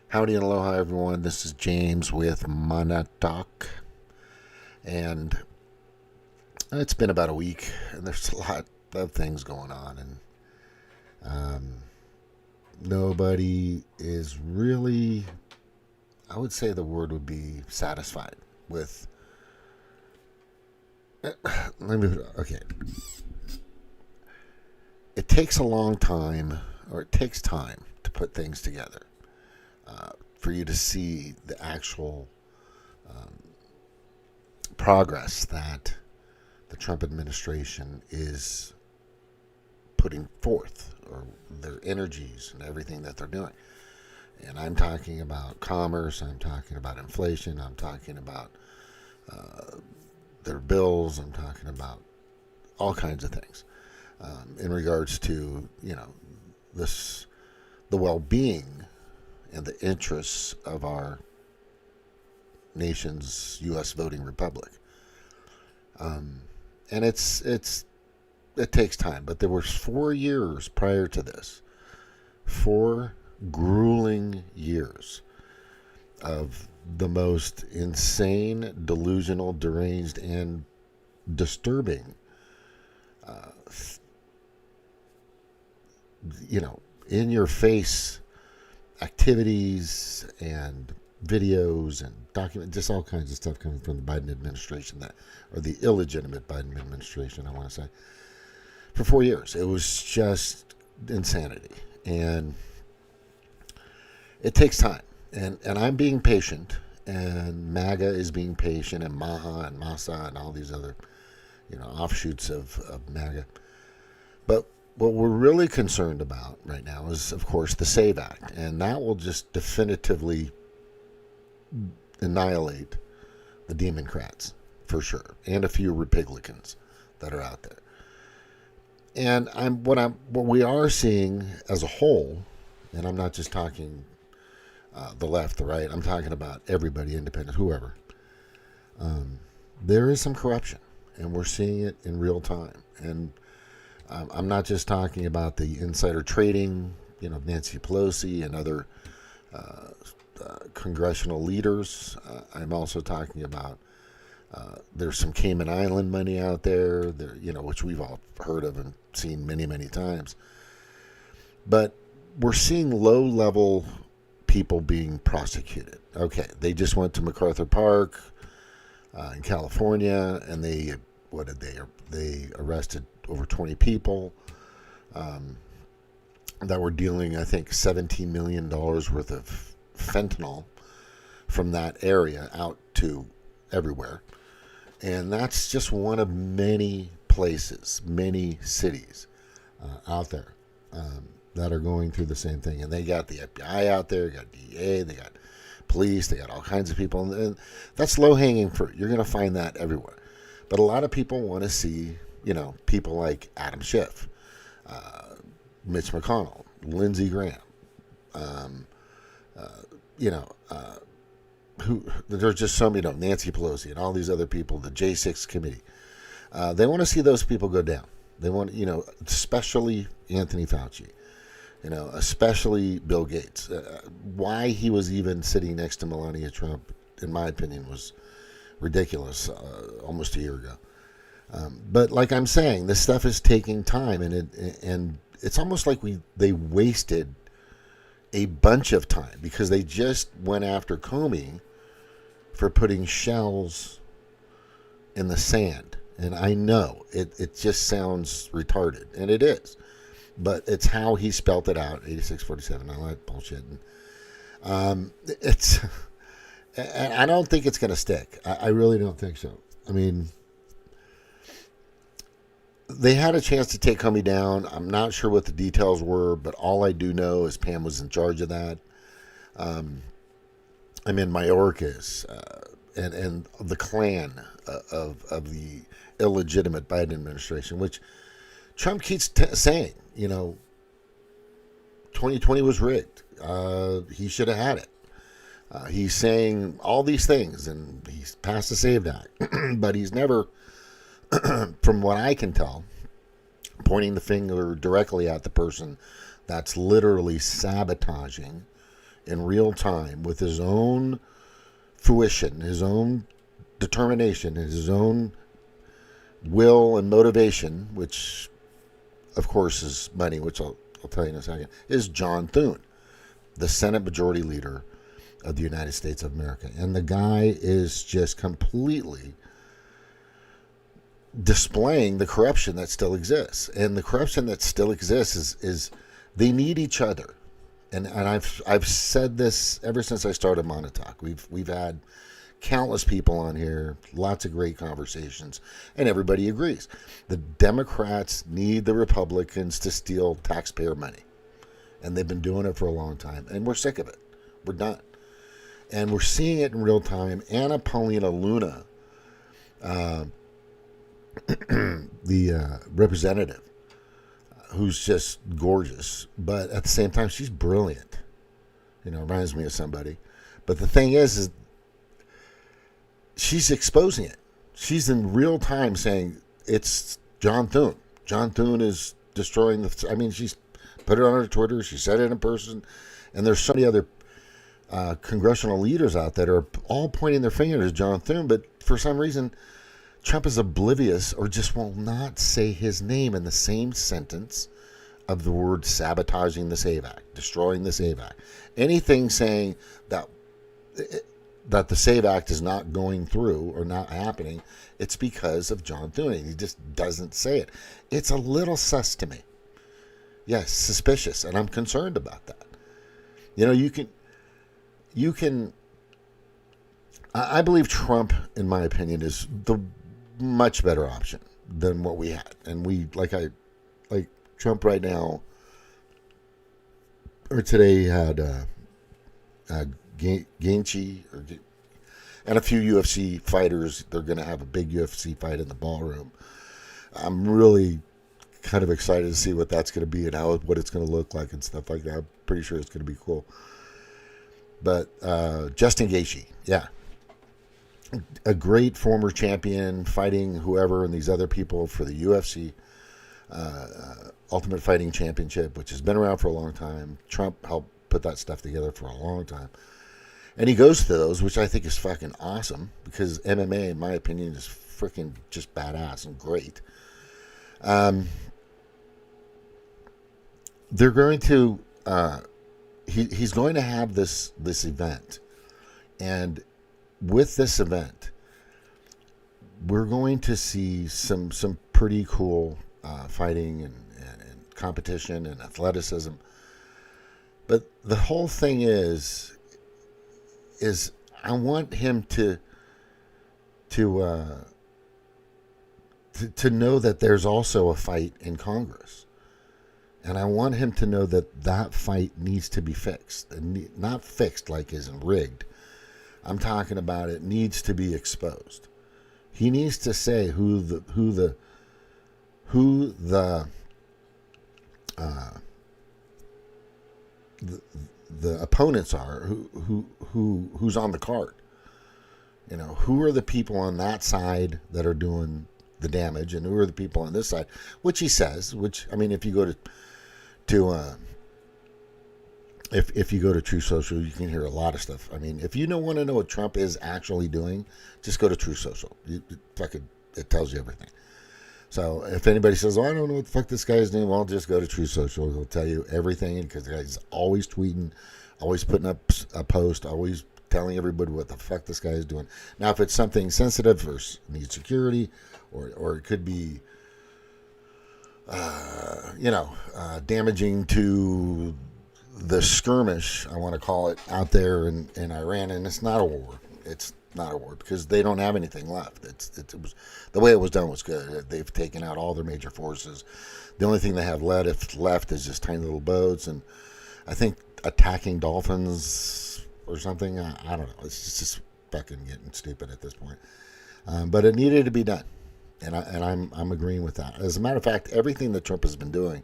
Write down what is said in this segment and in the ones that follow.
Howdy and aloha, everyone. This is James with Mana Talk, and it's been about a week, and there's a lot of things going on, and nobody is really, I would say the word would be satisfied with. Okay. It takes a long time, or it takes time to put things together. For you to see the actual progress that the Trump administration is putting forth, or their energies and everything that they're doing. And I'm talking about commerce, I'm talking about inflation, I'm talking about their bills, I'm talking about all kinds of things in regards to, the well-being and the interests of our nation's U.S. voting republic. And it takes time, but there was 4 years prior to this, 4 grueling years of the most insane, delusional, deranged, and disturbing, in your face activities and videos and documents, just all kinds of stuff coming from the Biden administration, or the illegitimate Biden administration, I want to say, for 4 years. It was just insanity. And it takes time. And I'm being patient, and MAGA is being patient, and MAHA and MASA and all these other, offshoots of MAGA. But what we're really concerned about right now is, of course, the SAVE Act, and that will just definitively annihilate the Demoncrats, for sure, and a few Repiglicans that are out there. And what we are seeing as a whole, and I'm not just talking the left, the right, I'm talking about everybody, independent, whoever. There is some corruption, and we're seeing it in real time. And I'm not just talking about the insider trading, Nancy Pelosi and other congressional leaders. I'm also talking about there's some Cayman Island money out there, which we've all heard of and seen many, many times. But we're seeing low-level people being prosecuted. Okay, they just went to MacArthur Park in California, and they arrested over 20 people that were dealing, I think, $17 million worth of fentanyl from that area out to everywhere. And that's just one of many places, many cities out there that are going through the same thing. And they got the FBI out there, they got DEA, they got police, they got all kinds of people. And that's low-hanging fruit. You're going to find that everywhere. But a lot of people want to see, people like Adam Schiff, Mitch McConnell, Lindsey Graham, there's just so many, Nancy Pelosi and all these other people, the J6 committee. They want to see those people go down. They want, especially Anthony Fauci, especially Bill Gates. Why he was even sitting next to Melania Trump, in my opinion, was ridiculous almost a year ago. But like I'm saying, this stuff is taking time, and it's almost like they wasted a bunch of time because they just went after Comey for putting shells in the sand. And I know it just sounds retarded, and it is, but it's how he spelt it out, 8647, all that bullshit. And, and I don't think it's going to stick. I really don't think so. I mean, they had a chance to take Comey down. I'm not sure what the details were, but all I do know is Pam was in charge of that. I'm in Mayorkas and the clan of the illegitimate Biden administration, which Trump keeps saying, 2020 was rigged. He should have had it. He's saying all these things, and he's passed the SAVE Act, but he's never, from what I can tell, pointing the finger directly at the person that's literally sabotaging in real time with his own fruition, his own determination, his own will and motivation, which of course is money, which I'll tell you in a second, is John Thune, the Senate Majority Leader of the United States of America. And the guy is just completely displaying the corruption that still exists. And the corruption that still exists is they need each other. And I've said this ever since I started Montauk. We've had countless people on here, lots of great conversations, and everybody agrees. The Democrats need the Republicans to steal taxpayer money. And they've been doing it for a long time. And we're sick of it. We're done. And we're seeing it in real time. Anna Paulina Luna, the representative, who's just gorgeous, but at the same time, she's brilliant. Reminds me of somebody. But the thing is she's exposing it. She's in real time saying it's John Thune. John Thune is destroying she's put it on her Twitter. She said it in person. And there's so many other congressional leaders out there are all pointing their finger at John Thune, but for some reason, Trump is oblivious or just will not say his name in the same sentence of the word sabotaging the SAVE Act, destroying the SAVE Act. Anything saying that the SAVE Act is not going through or not happening, it's because of John Thune. He just doesn't say it. It's a little sus to me. Yes, suspicious, and I'm concerned about that. You can. I believe Trump, in my opinion, is the much better option than what we had. And like Trump right now, or today had Gaethje and a few UFC fighters. They're going to have a big UFC fight in the ballroom. I'm really kind of excited to see what that's going to be and what it's going to look like and stuff like that. I'm pretty sure it's going to be cool. But Justin Gaethje, yeah. A great former champion fighting whoever and these other people for the UFC Ultimate Fighting Championship, which has been around for a long time. Trump helped put that stuff together for a long time. And he goes to those, which I think is fucking awesome, because MMA, in my opinion, is freaking just badass and great. They're going to... he's going to have this event. And with this event, we're going to see some pretty cool fighting and competition and athleticism. But the whole thing is I want him to know that there's also a fight in Congress. And I want him to know that fight needs to be fixed. And not fixed like isn't rigged. I'm talking about it needs to be exposed. He needs to say who the opponents are, who's on the card. Who are the people on that side that are doing the damage, and who are the people on this side, which he says, if you go to if you go to True Social, you can hear a lot of stuff. If you don't want to know what Trump is actually doing, just go to True Social. It tells you everything. So if anybody says, I don't know what the fuck this guy is doing, well, just go to True Social. He'll tell you everything, because the guy's always tweeting, always putting up a post, always telling everybody what the fuck this guy is doing. Now, if it's something sensitive or needs security, or it could be, damaging to the skirmish, I want to call it, out there in Iran, and it's not a war. It's not a war because they don't have anything left. It was the way it was done was good. They've taken out all their major forces. The only thing they have left is just tiny little boats, and I think attacking dolphins or something. I don't know. It's just fucking getting stupid at this point. But it needed to be done, and I'm agreeing with that. As a matter of fact, everything that Trump has been doing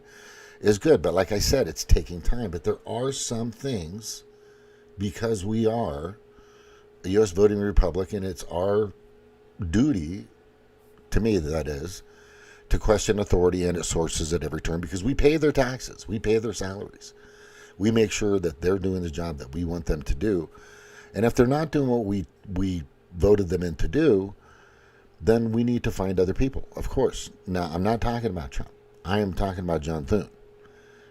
is good, but like I said, it's taking time. But there are some things, because we are a U.S. voting republic, and it's our duty, to me that is, to question authority and its sources at every turn, because we pay their taxes, we pay their salaries, We make sure that they're doing the job that we want them to do. And if they're not doing what we voted them in to do, then we need to find other people, of course. Now, I'm not talking about Trump. I am talking about John Thune.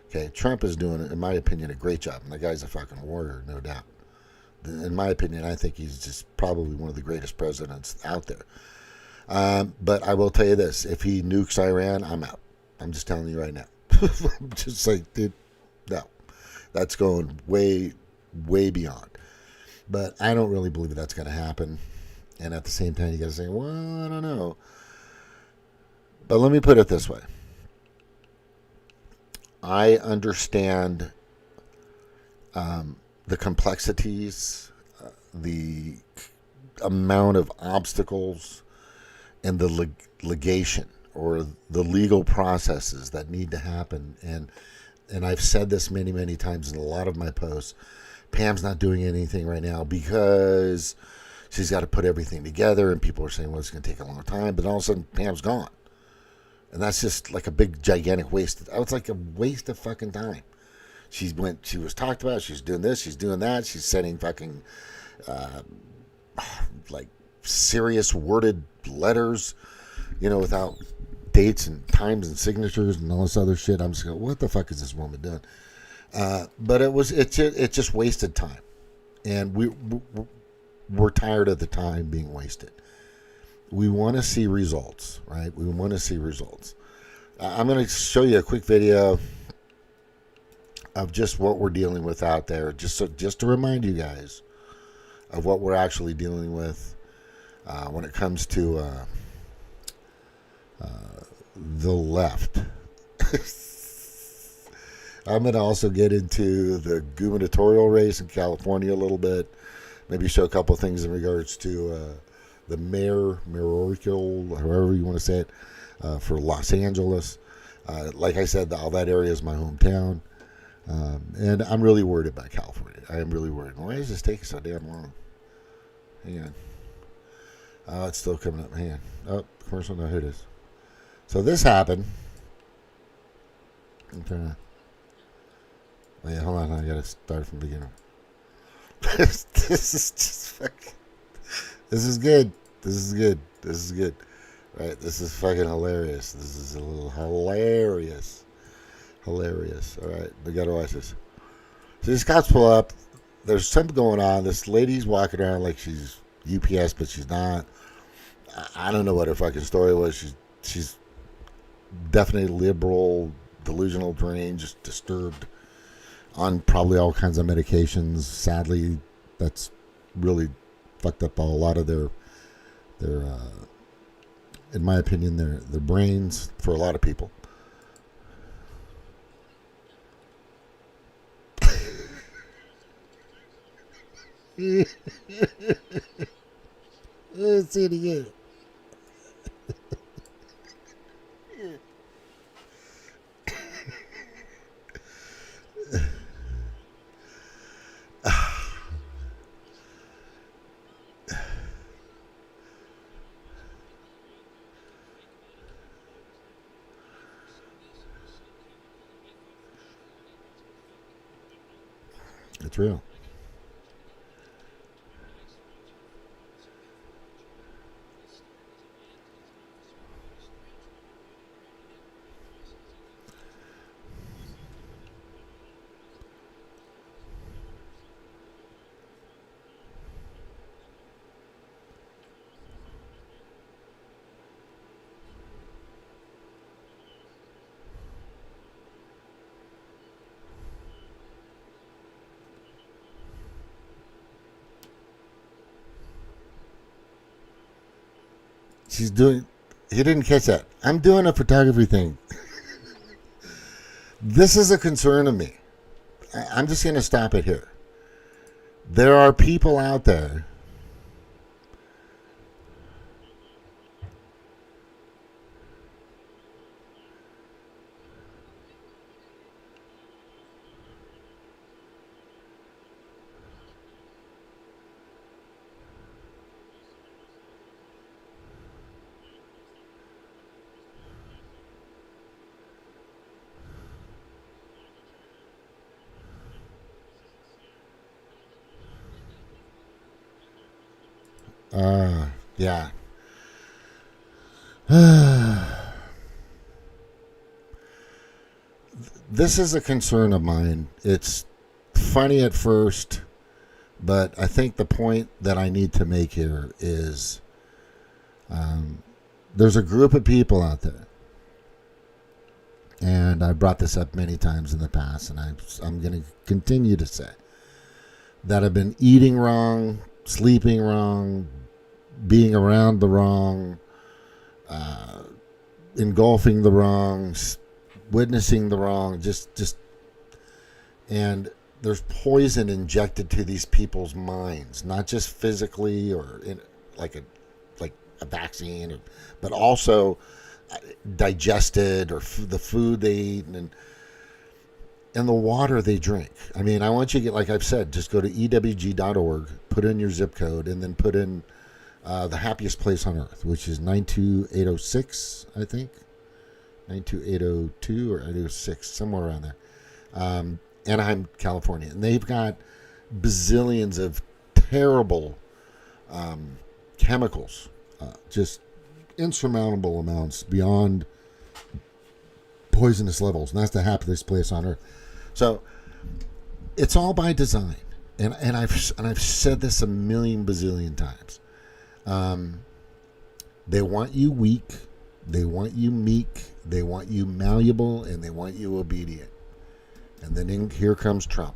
Okay, Trump is doing, in my opinion, a great job. And the guy's a fucking warrior, no doubt. In my opinion, I think he's just probably one of the greatest presidents out there. But I will tell you this. If he nukes Iran, I'm out. I'm just telling you right now. I'm just like, dude, no. That's going way, way beyond. But I don't really believe that's going to happen. And at the same time, you got to say, well, I don't know. But let me put it this way. I understand the complexities, the amount of obstacles, and the litigation or the legal processes that need to happen. And I've said this many, many times in a lot of my posts. Pam's not doing anything right now because she's got to put everything together, and people are saying, well, it's going to take a long time. But all of a sudden, Pam's gone. And that's just like a big, gigantic waste. It's like a waste of fucking time. She was talked about, she's doing this, she's doing that, she's sending fucking, like, serious worded letters, without dates and times and signatures and all this other shit. I'm just going, what the fuck is this woman doing? But it just wasted time. And we're tired of the time being wasted. We want to see results, right? We want to see results. I'm going to show you a quick video of just what we're dealing with out there, just to remind you guys of what we're actually dealing with when it comes to the left. I'm going to also get into the gubernatorial race in California a little bit, maybe show a couple of things in regards to the mayoral, however you want to say it, for Los Angeles. Like I said, all that area is my hometown. And I'm really worried about California. I am really worried. Why is this taking so damn long? Hang on. Oh, it's still coming up. Hang on. Oh, commercial. No, here it is. So this happened. I'm trying to... Wait, hold on. I got to start from the beginning. This is just fucking... This is good. This is good. This is good. Right? This is fucking hilarious. This is a little hilarious. Hilarious. All right. We got to watch this. So these cops pull up. There's something going on. This lady's walking around like she's UPS, but she's not. I don't know what her fucking story was. She's definitely liberal, delusional, deranged, disturbed, on probably all kinds of medications. Sadly, that's really fucked up a lot of their in my opinion, their brains for a lot of people. Let's see it again. It's real. She's doing... He didn't catch that. I'm doing a photography thing. This is a concern of me. I'm just going to stop it here. There are people out there Yeah. This is a concern of mine. It's funny at first, but I think the point that I need to make here is there's a group of people out there, and I've brought this up many times in the past, and I'm going to continue to say, that have been eating wrong, sleeping wrong, being around the wrong, engulfing the wrong, witnessing the wrong, and there's poison injected to these people's minds, not just physically or in like a vaccine, but also digested or the food they eat and the water they drink. I mean, I want you to get, like I've said, just go to ewg.org, put in your zip code, and then put in the happiest place on earth, which is 92806, I think. 92802 or 806, somewhere around there. Anaheim, California. And they've got bazillions of terrible chemicals, just insurmountable amounts beyond poisonous levels. And that's the happiest place on earth. So it's all by design. And I've said this a million bazillion times. They want you weak, they want you meek, they want you malleable, and they want you obedient. And then here comes Trump.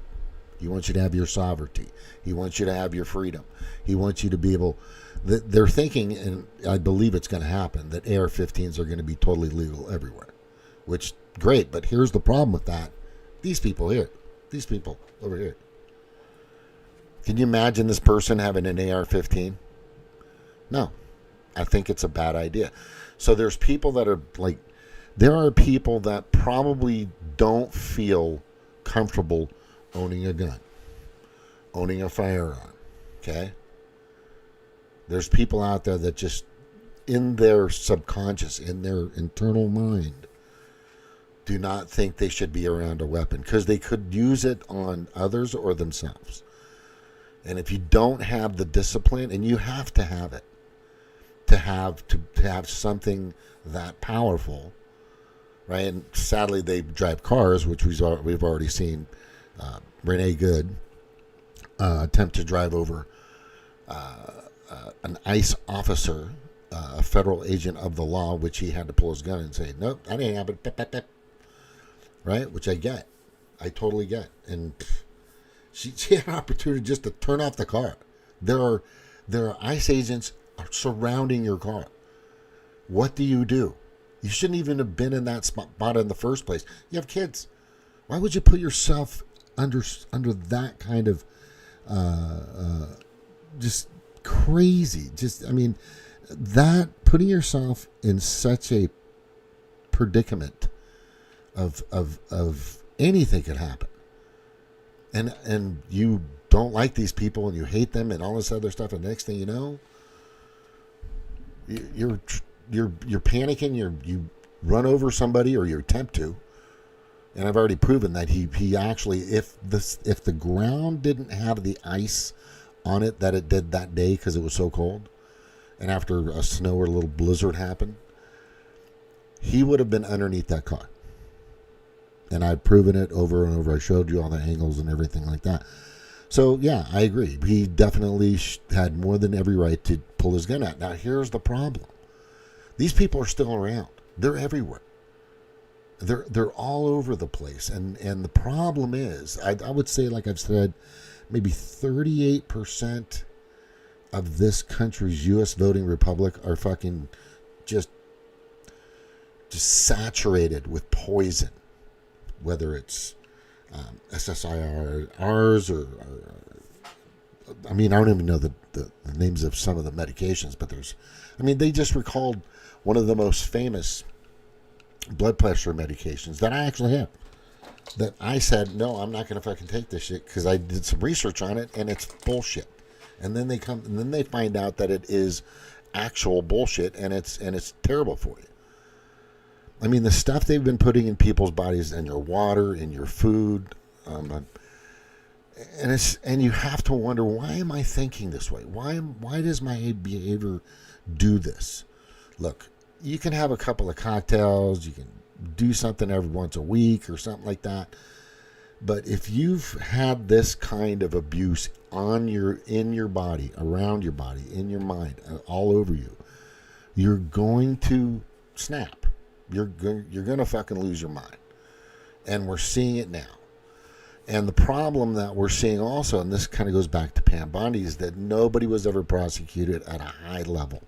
He wants you to have your sovereignty. He wants you to have your freedom. He wants you to be able... They're thinking, and I believe it's going to happen, that AR-15s are going to be totally legal everywhere. Which, great, but here's the problem with that. These people here. These people over here. Can you imagine this person having an AR-15? No. I think it's a bad idea. So there's people that are like... There are people that probably don't feel comfortable owning a gun, owning a firearm, okay? There's people out there that just, in their subconscious, in their internal mind, do not think they should be around a weapon because they could use it on others or themselves. And if you don't have the discipline, and you have to have it, to have something that powerful, right? And sadly, they drive cars, which we've already seen. Renee Good attempt to drive over an ICE officer, a federal agent of the law, which he had to pull his gun and say, "Nope, that ain't happening." Pep, pep, pep. Right? Which I get. I totally get. And she had an opportunity just to turn off the car. There are ICE agents surrounding your car. What do? You shouldn't even have been in that spot in the first place. You have kids. Why would you put yourself under that kind of just crazy? That putting yourself in such a predicament of anything could happen, and you don't like these people and you hate them and all this other stuff, and the next thing you know, you're panicking, you run over somebody, or you attempt to. And I've already proven that he actually, if the ground didn't have the ice on it that it did that day because it was so cold, and after a snow or a little blizzard happened, he would have been underneath that car. And I've proven it over and over. I showed you all the angles and everything like that. So yeah, I agree. He definitely had more than every right to pull his gun out. Now here's the problem. These people are still around. They're everywhere. They're all over the place. And the problem is, I would say, like I've said, maybe 38% of this country's U.S. voting republic are fucking just saturated with poison. Whether it's SSRIs or I don't even know the names of some of the medications, but they just recalled one of the most famous blood pressure medications that I actually have. That I said, no, I'm not going to fucking take this shit because I did some research on it and it's bullshit. And then they find out that it is actual bullshit and it's terrible for you. The stuff they've been putting in people's bodies, in your water, in your food, And you have to wonder, why am I thinking this way? Why does my behavior do this? Look, you can have a couple of cocktails, you can do something every once a week or something like that. But if you've had this kind of abuse in your body, around your body, in your mind, all over you, you're going to snap. You're going to fucking lose your mind. And we're seeing it now. And the problem that we're seeing also, and this kind of goes back to Pam Bondi, is that nobody was ever prosecuted at a high level.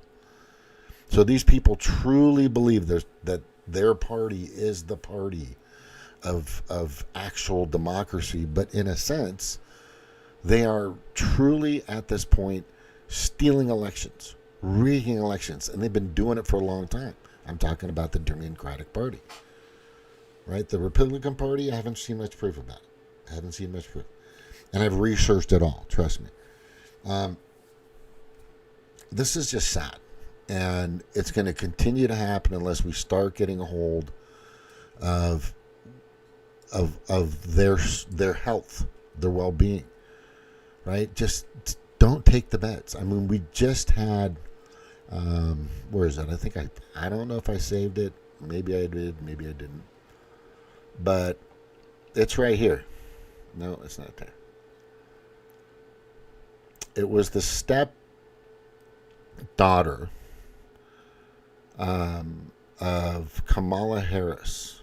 So these people truly believe that their party is the party of actual democracy. But in a sense, they are truly at this point stealing elections, rigging elections. And they've been doing it for a long time. I'm talking about the Democratic Party. Right? The Republican Party, I haven't seen much proof about it. I haven't seen much proof. And I've researched it all, trust me. This is just sad. And it's going to continue to happen unless we start getting a hold of their health, their well-being. Right? Just don't take the bets. I mean, we just had, where is that? I don't know if I saved it. Maybe I did, maybe I didn't. But it's right here. No, it's not there. It was the stepdaughter of Kamala Harris.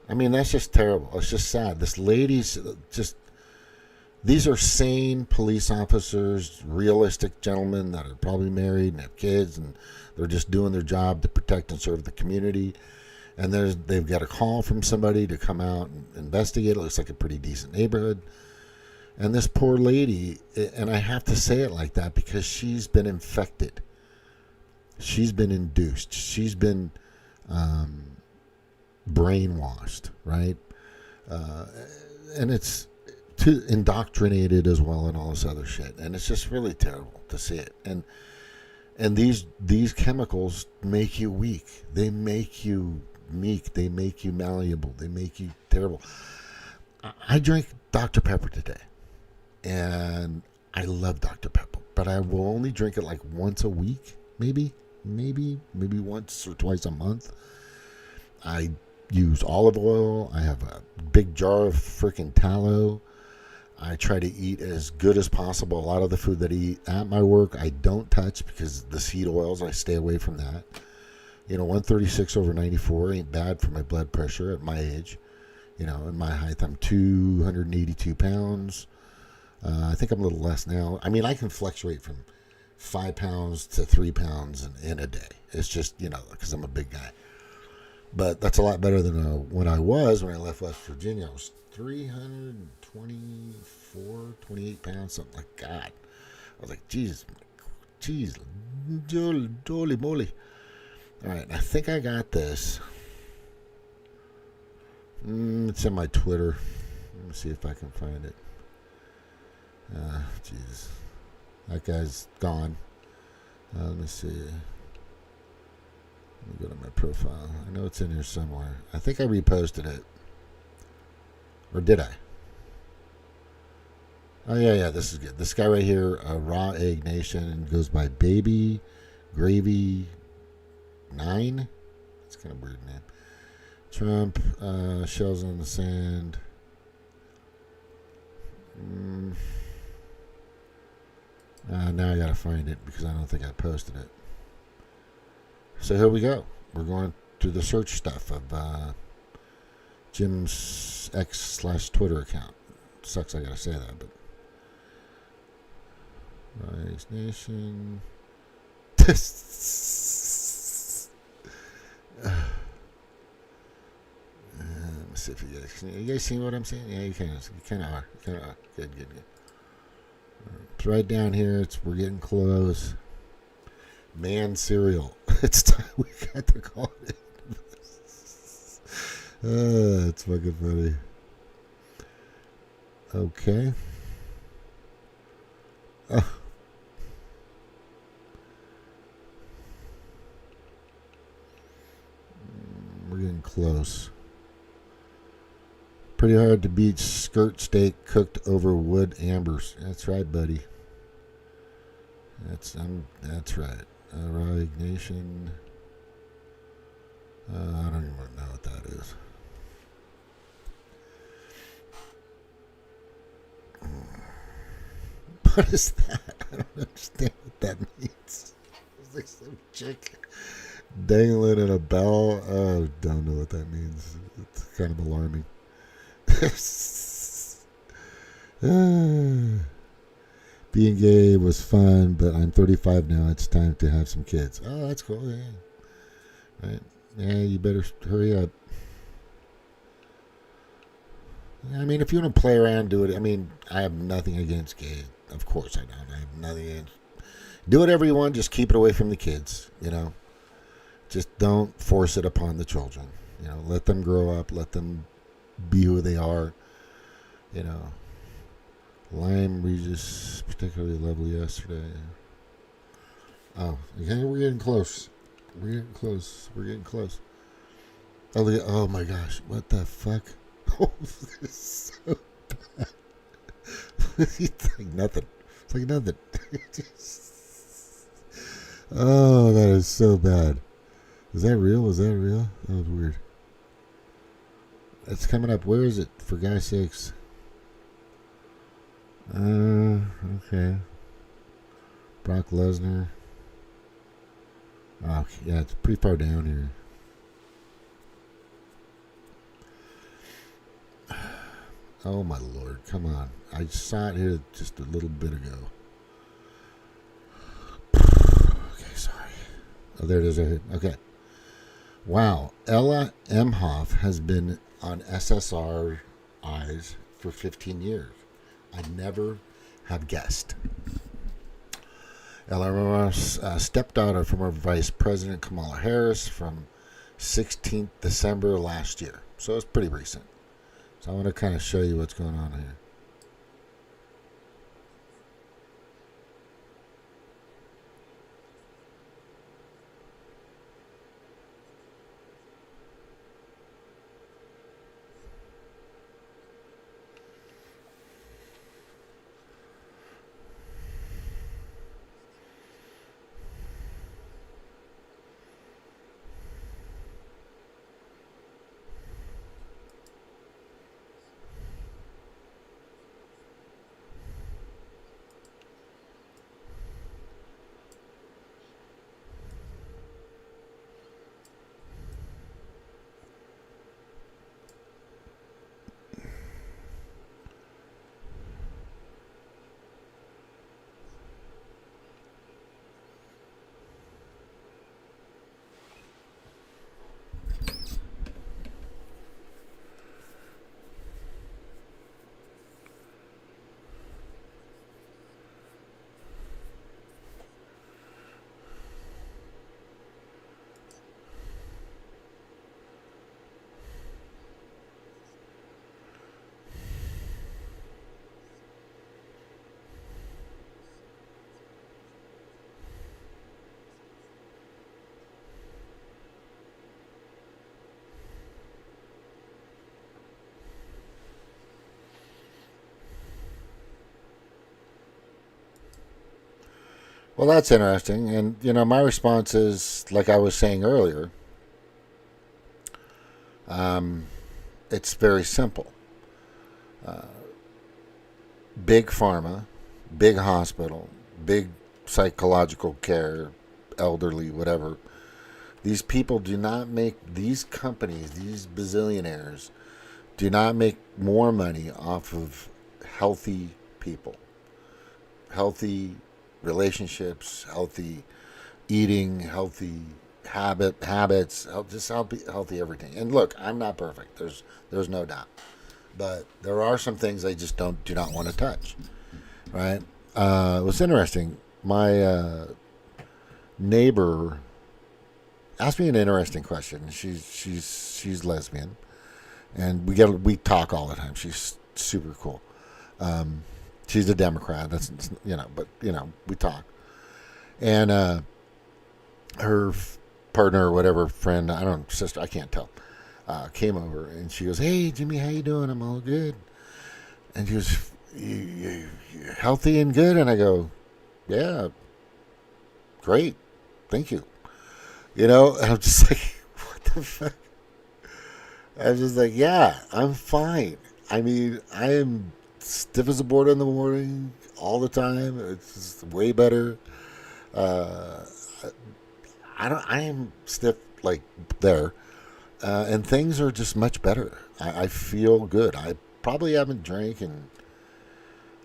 I mean, that's just terrible. It's just sad. This lady's just... These are sane police officers, realistic gentlemen that are probably married and have kids, and they're just doing their job to protect and serve the community. And they've got a call from somebody to come out and investigate. It looks like a pretty decent neighborhood. And this poor lady, and I have to say it like that because she's been infected. She's been induced. She's been brainwashed, right? And it's indoctrinated as well and all this other shit. And it's just really terrible to see it. And these chemicals make you weak. They make you meek. They make you malleable. They make you terrible. I drank Dr. Pepper today. And I love Dr. Pepper. But I will only drink it like once a week. Maybe once or twice a month. I use olive oil. I have a big jar of freaking tallow. I try to eat as good as possible. A lot of the food that I eat at my work, I don't touch because the seed oils, I stay away from that. 136/94 ain't bad for my blood pressure at my age. In my height, I'm 282 pounds. I think I'm a little less now. I mean, I can fluctuate from 5 pounds to 3 pounds in a day. It's just, because I'm a big guy. But that's a lot better than when I left West Virginia. I was 324, 28 pounds, something like that. I was like, geez, holy moly. All right, I think I got this. It's in my Twitter. Let me see if I can find it. Jeez. That guy's gone. Let me see. Let me go to my profile. I know it's in here somewhere. I think I reposted it. Or did I? Oh, yeah, this is good. This guy right here, Raw Egg Nation, goes by Baby Gravy 9. That's kind of weird name. Trump, shells on the sand. Now I gotta find it because I don't think I posted it. So here we go. We're going through the search stuff of Jim's X/Twitter account. Sucks I gotta say that, but Rise Nation. Let me see if you guys see what I'm saying. Yeah, you kind of are. Good. It's right down here. We're getting close. Man cereal. It's time we got to call it. It's fucking funny. Okay. We're getting close. pretty hard to beat skirt steak cooked over wood ambers. That's right, buddy. That's right. Raw ignition. I don't even know what that is. What is that? I don't understand what that means. It's like some chick dangling in a bell. I don't know what that means. It's kind of alarming. Being gay was fun, but I'm 35 now. It's time to have some kids. Oh, that's cool. Yeah. Right. Yeah, you better hurry up. I mean, if you want to play around, do it. I mean, I have nothing against gay. Of course I don't. I have nothing against. Do whatever you want. Just keep it away from the kids, you know. Just don't force it upon the children. You know, let them grow up. Let them be who they are. You know. Lime Regis, particularly lovely yesterday. Oh, okay, we're getting close. We're getting close. Oh my gosh, what the fuck? Oh, this is so bad. It's like nothing. Oh, that is so bad. Is that real? That was weird. It's coming up. Where is it? For God's sakes. Okay. Brock Lesnar. Oh, yeah, it's pretty far down here. Oh, my Lord. Come on. I saw it here just a little bit ago. Okay, sorry. Oh, there it is right here. Okay. Wow. Ella Emhoff has been on SSR Eyes for 15 years. I never have guessed. Ella Emhoff's stepdaughter from her Vice President Kamala Harris from 16th December last year. So it's pretty recent. So I want to kind of show you what's going on here. Well, that's interesting. And, you know, my response is, like I was saying earlier, it's very simple. Big pharma, big hospital, big psychological care, elderly, whatever. These people do not make, these companies, these bazillionaires, do not make more money off of healthy people, healthy relationships, healthy eating, healthy habits, just healthy everything. And look, I'm not perfect. There's no doubt, but there are some things I just do not want to touch. Right? It was interesting. My neighbor asked me an interesting question. She's lesbian, and we talk all the time. She's super cool. She's a Democrat. That's, you know, but you know, we talk. And her partner or whatever, friend, I don't know, sister, I can't tell. came over, and she goes, "Hey, Jimmy, how you doing?" I'm all good. And she goes, you healthy and good? And I go, "Yeah, great, thank you." And I'm just like, what the fuck? I was just like, yeah, I'm fine. I mean, I am stiff as a board in the morning all the time. It's just way better. Uh, I am stiff like there, and things are just much better. I feel good. I probably haven't drank in,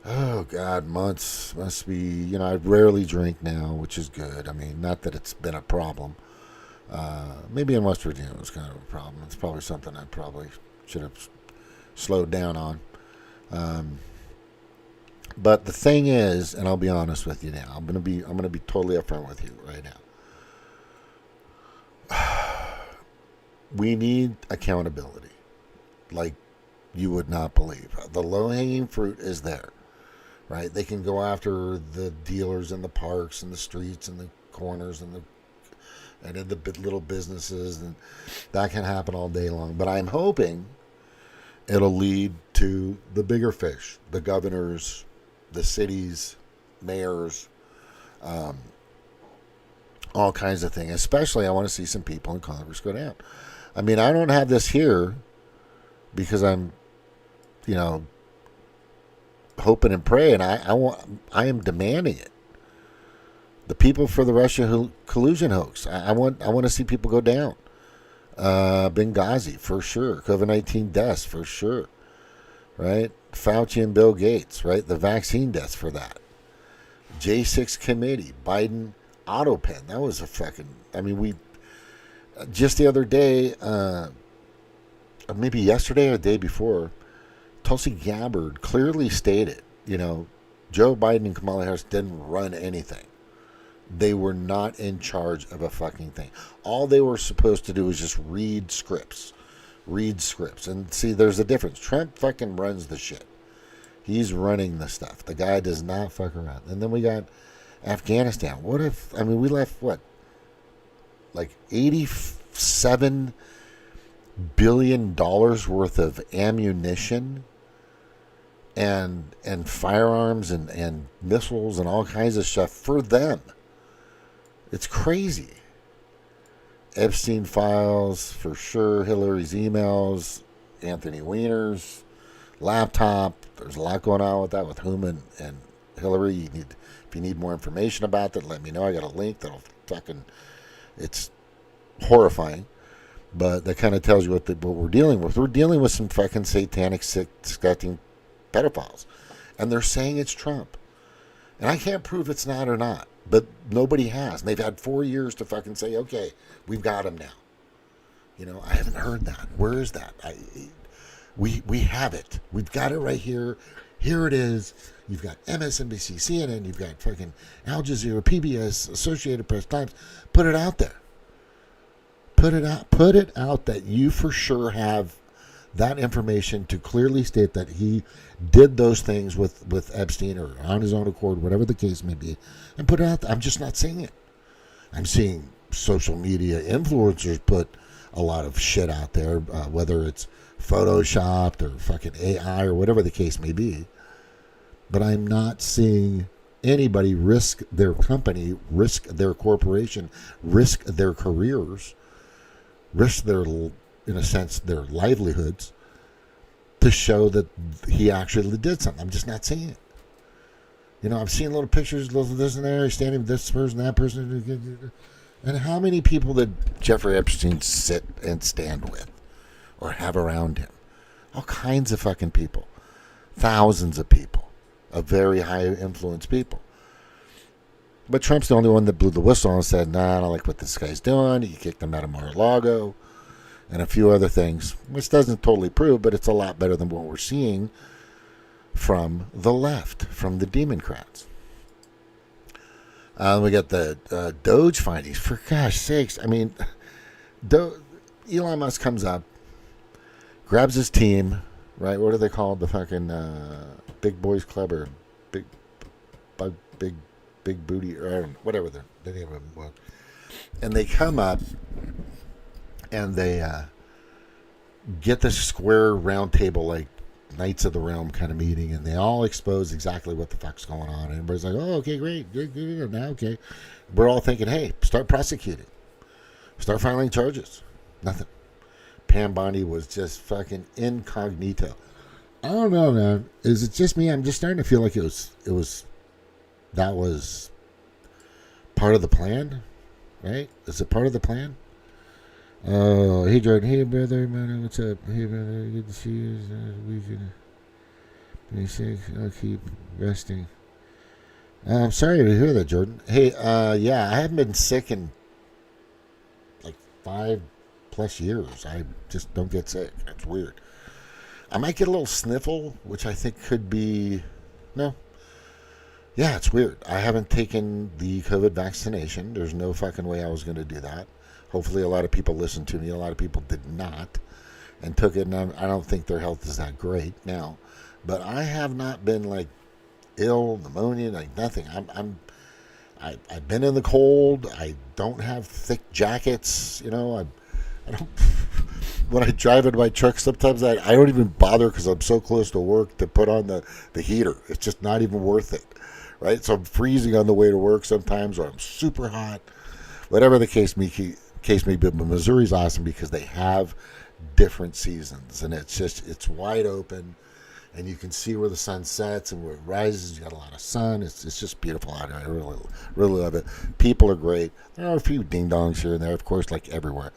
oh God, months. Must be, I rarely drink now, which is good. I mean, not that it's been a problem. Maybe in West Virginia it was kind of a problem. It's probably something I probably should have slowed down on. But the thing is, and I'll be honest with you now, I'm gonna be totally upfront with you right now. We need accountability, like you would not believe. The low-hanging fruit is there, right? They can go after the dealers in the parks and the streets and the corners and in the little businesses, and that can happen all day long. But I'm hoping it'll lead to the bigger fish, the governors, the cities, mayors, all kinds of things. Especially, I want to see some people in Congress go down. I mean, I don't have this here because I'm, hoping and praying. I am demanding it. The people for the Russia collusion hoax. I want to see people go down. Benghazi for sure. COVID-19 deaths for sure. Right? Fauci and Bill Gates. Right? The vaccine deaths for that. J6 committee. Biden auto pen. That was a fucking. I mean, we just the other day, maybe yesterday or the day before, Tulsi Gabbard clearly stated, Joe Biden and Kamala Harris didn't run anything. They were not in charge of a fucking thing. All they were supposed to do was just read scripts. And see, there's a difference. Trump fucking runs the shit. He's running the stuff. The guy does not fuck around. And then we got Afghanistan. We left, like $87 billion worth of ammunition and firearms and missiles and all kinds of stuff for them. It's crazy. Epstein files, for sure. Hillary's emails. Anthony Weiner's laptop. There's a lot going on with that with whom and Hillary. If you need more information about that, let me know. I got a link that'll fucking... It's horrifying. But that kind of tells you what we're dealing with. We're dealing with some fucking satanic, sick, disgusting pedophiles. And they're saying it's Trump. And I can't prove it's not or not. But nobody has. And they've had 4 years to fucking say, okay, we've got him now. I haven't heard that. Where is that? We have it. We've got it right here. Here it is. You've got MSNBC, CNN. You've got fucking Al Jazeera, PBS, Associated Press, Times. Put it out there. Put it out that you for sure have that information to clearly state that he did those things with Epstein or on his own accord, whatever the case may be, and put it out there. I'm just not seeing it. I'm seeing social media influencers put a lot of shit out there, whether it's photoshopped or fucking AI or whatever the case may be. But I'm not seeing anybody risk their company, risk their corporation, risk their careers, risk their, in a sense, their livelihoods to show that he actually did something. I'm just not seeing it. I've seen little pictures, little this and there, standing with this person, that person. And how many people did Jeffrey Epstein sit and stand with or have around him? All kinds of fucking people. Thousands of people. Of very high influence people. But Trump's the only one that blew the whistle and said, nah, I don't like what this guy's doing. He kicked him out of Mar-a-Lago and a few other things, which doesn't totally prove, but it's a lot better than what we're seeing from the left, from the Demoncrats. We got the Doge findings. For gosh sakes, I mean, Elon Musk comes up, grabs his team, right? What are they called? The fucking Big Boys Club or Big Booty, or I don't know, whatever the name of them was. And they come up and they get this square round table like Knights of the Realm kind of meeting, and they all expose exactly what the fuck's going on. And everybody's like, "Oh, okay, great, good, good, now okay." We're all thinking, "Hey, start prosecuting, start filing charges." Nothing. Pam Bondi was just fucking incognito. I don't know, man. Is it just me? I'm just starting to feel like that was part of the plan, right? Is it part of the plan? Oh, hey Jordan. Hey brother, man, what's up? Hey brother, good to see you. We can be safe. I'll keep resting. I'm sorry to hear that, Jordan. Hey, yeah, I haven't been sick in like 5+ years. I just don't get sick. It's weird. I might get a little sniffle, which I think could be no. Yeah, it's weird. I haven't taken the COVID vaccination. There's no fucking way I was going to do that. Hopefully, a lot of people listened to me. A lot of people did not and took it, and I don't think their health is that great now. But I have not been like ill, pneumonia, like nothing. I've been in the cold. I don't have thick jackets. You know, I don't. When I drive in my truck, sometimes I don't even bother because I'm so close to work to put on the heater. It's just not even worth it, right? So I'm freezing on the way to work sometimes, or I'm super hot. Whatever the case may be, but Missouri's awesome because they have different seasons, and it's wide open, and you can see where the sun sets and where it rises. You got a lot of sun. It's just beautiful out here. I really love it. People are great. There are a few ding dongs here and there, of course, like everywhere.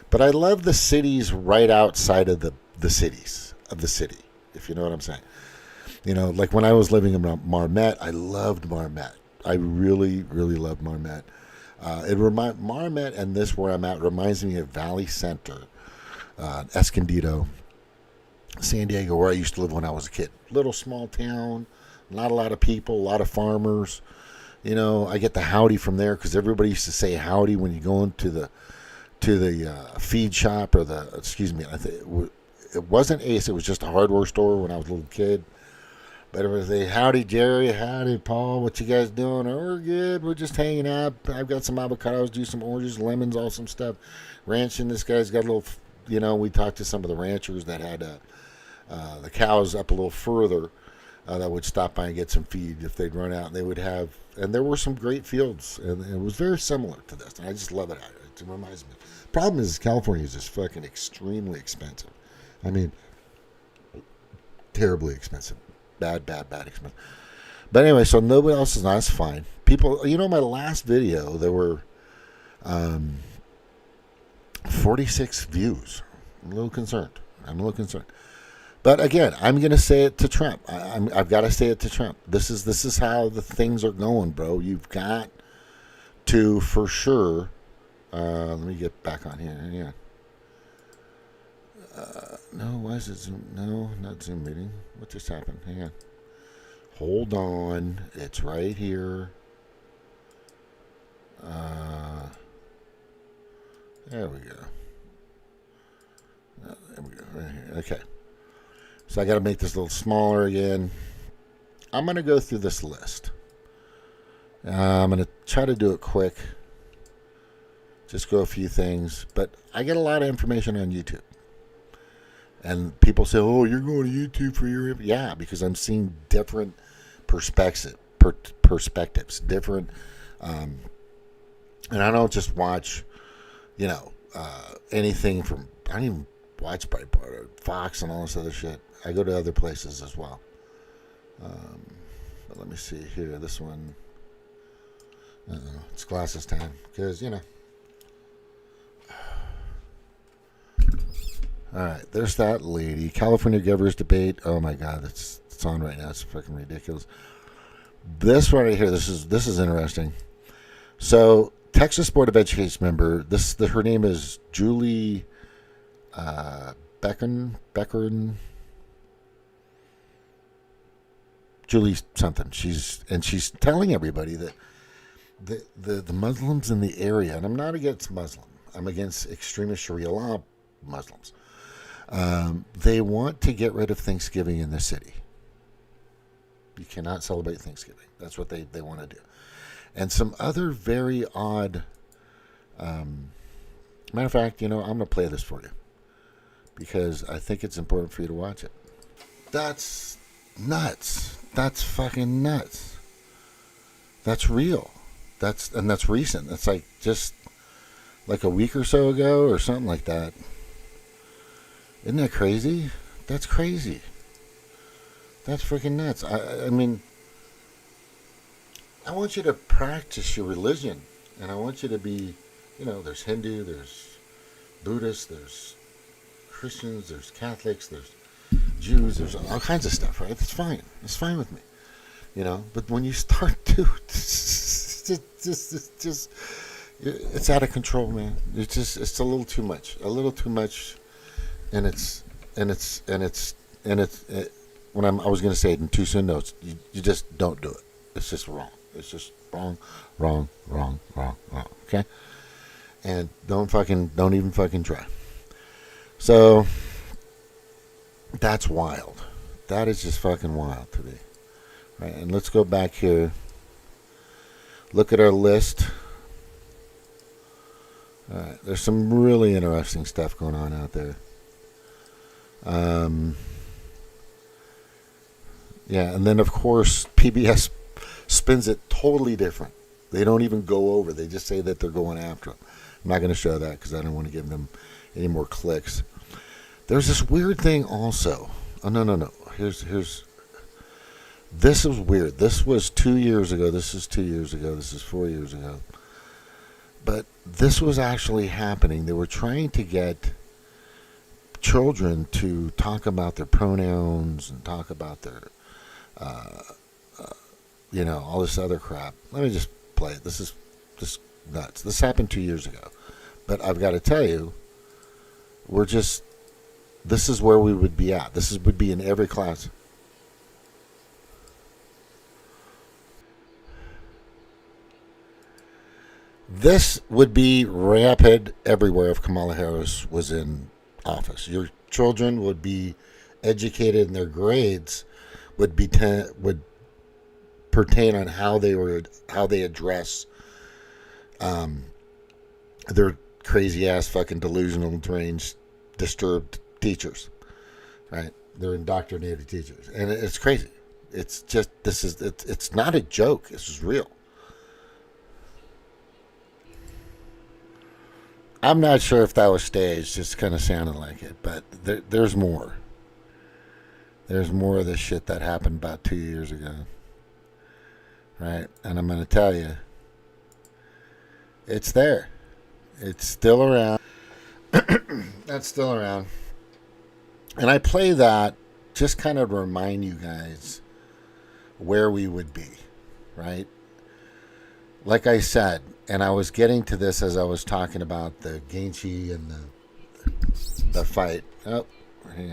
But I love the cities right outside of the cities of the city, if you know what I'm saying. You know, like when I was living in Marmette, I loved Marmette. I really, really loved Marmette. Marmette and this where I'm at reminds me of Valley Center, Escondido, San Diego, where I used to live when I was a kid. Little small town, not a lot of people, a lot of farmers. You know, I get the howdy from there because everybody used to say howdy when you go into the feed shop or it wasn't Ace. It was just a hardware store when I was a little kid. But it was a howdy Jerry, howdy Paul, what you guys doing? Oh, we're good. We're just hanging out. I've got some avocados, do some oranges, lemons, all some stuff. Ranching. This guy's got a little. You know, we talked to some of the ranchers that had the cows up a little further that would stop by and get some feed if they'd run out. And they would have, and there were some great fields, and it was very similar to this. And I just love it out here. It reminds me. Problem is, California is just fucking extremely expensive. I mean, terribly expensive. Bad expensive. But anyway, so nobody else is not. That's fine. People, you know, my last video, there were 46 views. I'm a little concerned. But again, I'm going to say it to Trump. I've got to say it to Trump. This is how the things are going, bro. You've got to, for sure. Let me get back on here. Yeah. No, why is it Zoom? No, not Zoom meeting. What just happened? Hang on. Hold on. It's right here. There we go. There we go. Right here. Okay. So I got to make this a little smaller again. I'm going to go through this list. I'm going to try to do it quick. Just go a few things. But I get a lot of information on YouTube. And people say, oh, you're going to YouTube for your... Yeah, because I'm seeing different perspectives. Different... and I don't just watch, you know, anything from... I don't even watch Breitbart, Fox, and all this other shit. I go to other places as well. But let me see here. This one... it's glasses time. Because, you know... All right, there's that lady. California governor's debate. Oh my God, it's on right now. It's fucking ridiculous. This one right here. This is interesting. So, Texas Board of Education member. Her name is Julie Beckern. Julie something. She's telling everybody that the Muslims in the area, and I'm not against Muslim. I'm against extremist Sharia law Muslims. They want to get rid of Thanksgiving in the city. You cannot celebrate Thanksgiving. That's what they want to do. And some other very odd... matter of fact, you know, I'm going to play this for you. because I think it's important for you to watch it. That's nuts. That's fucking nuts. That's real. That's recent. That's like just like a week or so ago or something like that. Isn't that crazy? That's crazy. That's freaking nuts. I mean, I want you to practice your religion, and I want you to be, there's Hindu, there's Buddhist, there's Christians, there's Catholics, there's Jews, there's all kinds of stuff, right? It's fine. It's fine with me, But when you start to, it's out of control, man. It's a little too much, and I was going to say it in two soon notes, you just don't do it. It's just wrong. It's just wrong. Okay? And don't even fucking try. So, that's wild. That is just fucking wild to me. Right, and let's go back here. Look at our list. Alright, there's some really interesting stuff going on out there. Yeah, and then of course PBS spins it totally different. They don't even go over. They just say that they're going after them. I'm not going to show that because I don't want to give them any more clicks. There's this weird thing also. Oh, no. Here's. This is weird. This was 2 years ago. This is 2 years ago. This is 4 years ago. But this was actually happening. They were trying to get children to talk about their pronouns and talk about their, all this other crap. Let me just play it. This is just nuts. This happened 2 years ago. But I've got to tell you, this is where we would be at. Would be in every class. This would be rapid everywhere if Kamala Harris was in office. Your children would be educated, and their grades would pertain on how they address their crazy ass fucking delusional, deranged, disturbed teachers. Right? They're indoctrinated teachers, and it's crazy. It's just it's not a joke. This is real. I'm not sure if that was staged. It just kind of sounded like it. But there's more. There's more of this shit that happened about 2 years ago. Right? And I'm going to tell you, it's there. It's still around. That's still around. And I play that just kind of to remind you guys where we would be. Right? Like I said, and I was getting to this as I was talking about the Gaethje and the fight. Oh, hang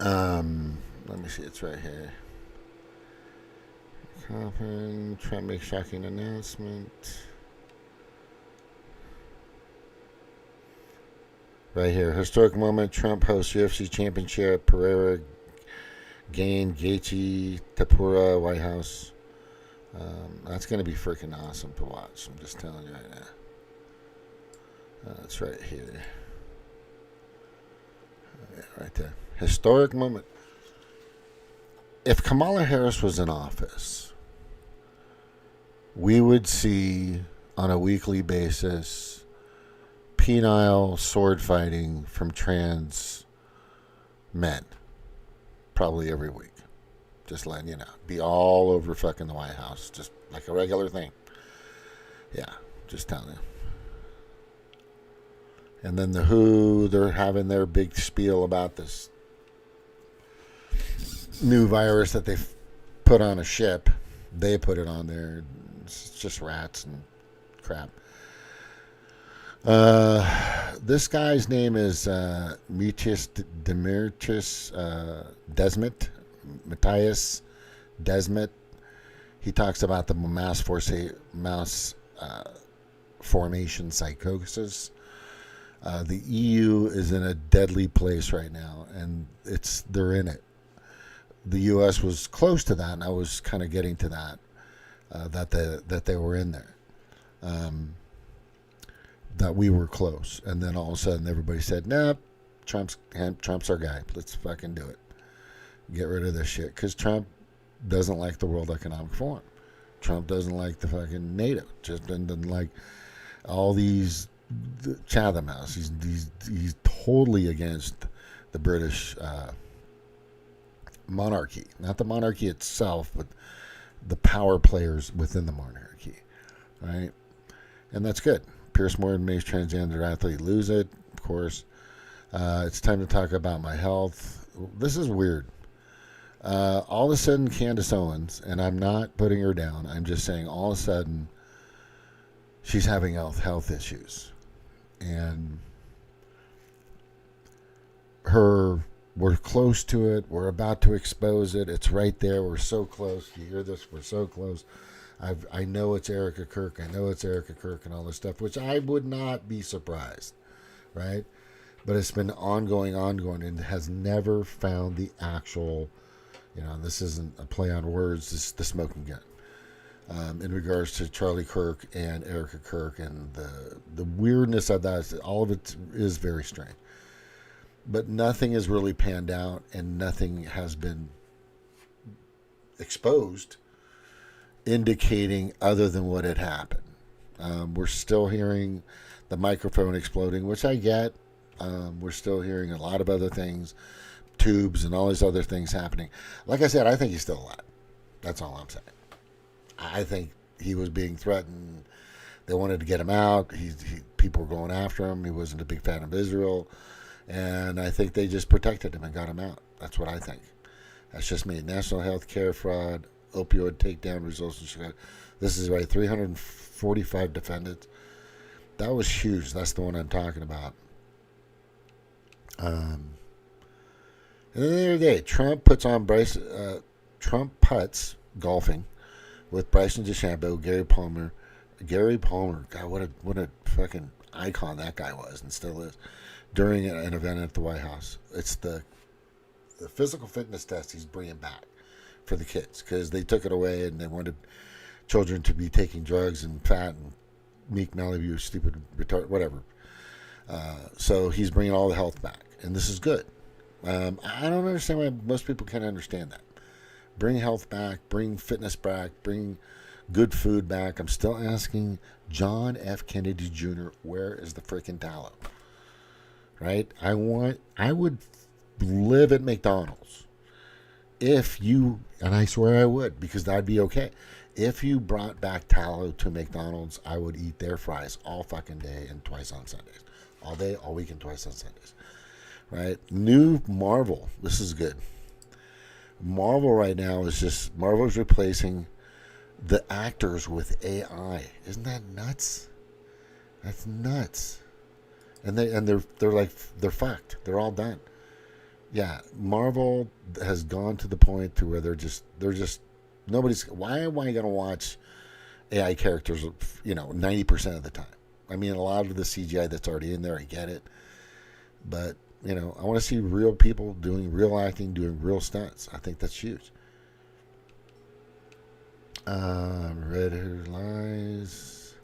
on. Let me see. It's right here. Trump makes shocking announcement. Right here. Historic moment. Trump hosts UFC championship. Pereira gained Gaethje, Tapura, White House. That's going to be freaking awesome to watch. I'm just telling you right now. It's right here. Right there. Historic moment. If Kamala Harris was in office, we would see on a weekly basis penile sword fighting from trans men. Probably every week. Just letting you know. Be all over fucking the White House. Just like a regular thing. Yeah. Just telling you. And then the WHO, they're having their big spiel about this new virus that they put on a ship. They put it on there. It's just rats and crap. This guy's name is Matthias Desmet. He talks about the mass formation psychosis. The EU is in a deadly place right now, and they're in it. The U.S. was close to that, and I was kind of getting to that, that they were in there. that we were close, and then all of a sudden everybody said, "Nope, Trump's our guy. Let's fucking do it. Get rid of this shit." Because Trump doesn't like the World Economic Forum. Trump doesn't like the fucking NATO. Just doesn't like all these Chatham House. He's totally against the British monarchy. Not the monarchy itself, but the power players within the monarchy, right? And that's good. Pierce Morgan makes transgender athlete lose it, of course. It's time to talk about my health. This is weird. All of a sudden, Candace Owens, and I'm not putting her down, I'm just saying all of a sudden she's having health issues. And we're close to it. We're about to expose it. It's right there. We're so close. You hear this? We're so close. I know it's Erica Kirk. I know it's Erica Kirk and all this stuff, which I would not be surprised, right? But it's been ongoing, and has never found the actual, this isn't a play on words, this is the smoking gun. In regards to Charlie Kirk and Erica Kirk, and the weirdness of that, all of it is very strange. But nothing has really panned out, and nothing has been exposed indicating other than what had happened. We're still hearing the microphone exploding, which I get. We're still hearing a lot of other things, tubes and all these other things happening. Like I said, I think he's still alive. That's all I'm saying. I think he was being threatened. They wanted to get him out. People were going after him. He wasn't a big fan of Israel. And I think they just protected him and got him out. That's what I think. That's just me. National health care fraud, opioid takedown results in Chicago. This is right, 345 defendants. That was huge. That's the one I'm talking about. And then the other day, Trump puts golfing with Bryson DeChambeau, Gary Palmer. Gary Palmer, God, what a fucking icon that guy was and still is. During an event at the White House, it's the physical fitness test he's bringing back for the kids, because they took it away and they wanted children to be taking drugs and fat and Meek Malibu, stupid, retard, whatever. So he's bringing all the health back, and this is good. I don't understand why most people can't understand that. Bring health back, bring fitness back, bring good food back. I'm still asking John F. Kennedy Jr., where is the freaking tallow? Right? I would live at McDonald's if you, and I swear I would, because that'd be okay. If you brought back tallow to McDonald's, I would eat their fries all fucking day and twice on Sundays. All day, all week, and twice on Sundays. Right? New Marvel. This is good. Marvel right now is Marvel's replacing the actors with AI. Isn't that nuts? That's nuts. And they're fucked. They're all done. Yeah, Marvel has gone to the point to where they're just nobody's. Why am I gonna watch AI characters? 90% of the time. I mean, a lot of the CGI that's already in there, I get it, but I want to see real people doing real acting, doing real stunts. I think that's huge. Red Hair Lies.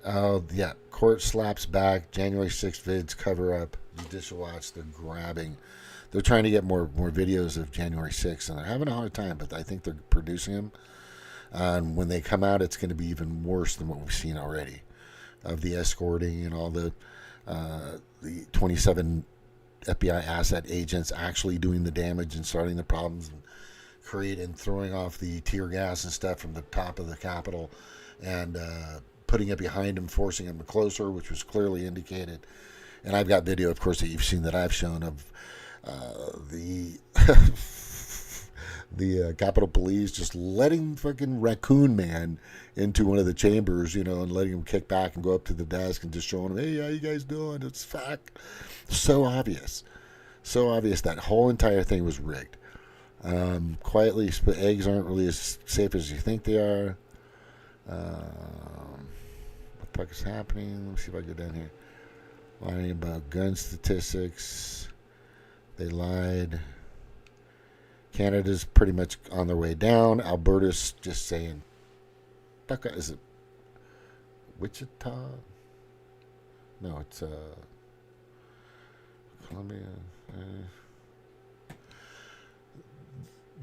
Oh, yeah. Court slaps back. January 6th vids cover up. Judicial Watch. They're grabbing. They're trying to get more videos of January 6th, and they're having a hard time, but I think they're producing them. And when they come out, it's going to be even worse than what we've seen already of the escorting and all the 27 FBI asset agents actually doing the damage and starting the problems and throwing off the tear gas and stuff from the top of the Capitol and putting it behind him, forcing him closer, which was clearly indicated. And I've got video, of course, that you've seen that I've shown of the Capitol Police just letting fucking Raccoon Man into one of the chambers, and letting him kick back and go up to the desk and just showing him, hey, how you guys doing? It's fact. So obvious. So obvious that whole entire thing was rigged. Quietly, eggs aren't really as safe as you think they are. What the fuck is happening? Let me see if I get down here. Lying about gun statistics. They lied. Canada's pretty much on their way down. Alberta's just saying, fuck, is it Wichita? No, it's Columbia.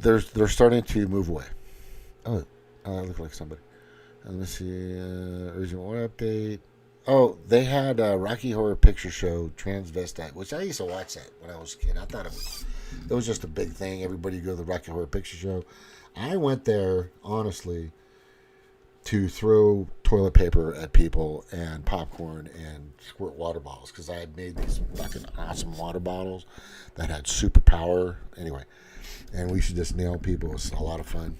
They're starting to move away. Oh, I look like somebody. Let me see. Urgent War update. Oh, they had a Rocky Horror Picture Show Transvestite, which I used to watch that when I was a kid. I thought it was just a big thing. Everybody go to the Rocky Horror Picture Show. I went there, honestly, to throw toilet paper at people and popcorn and squirt water bottles because I had made these fucking awesome water bottles that had superpower. Anyway, and we should just nail people. It was a lot of fun.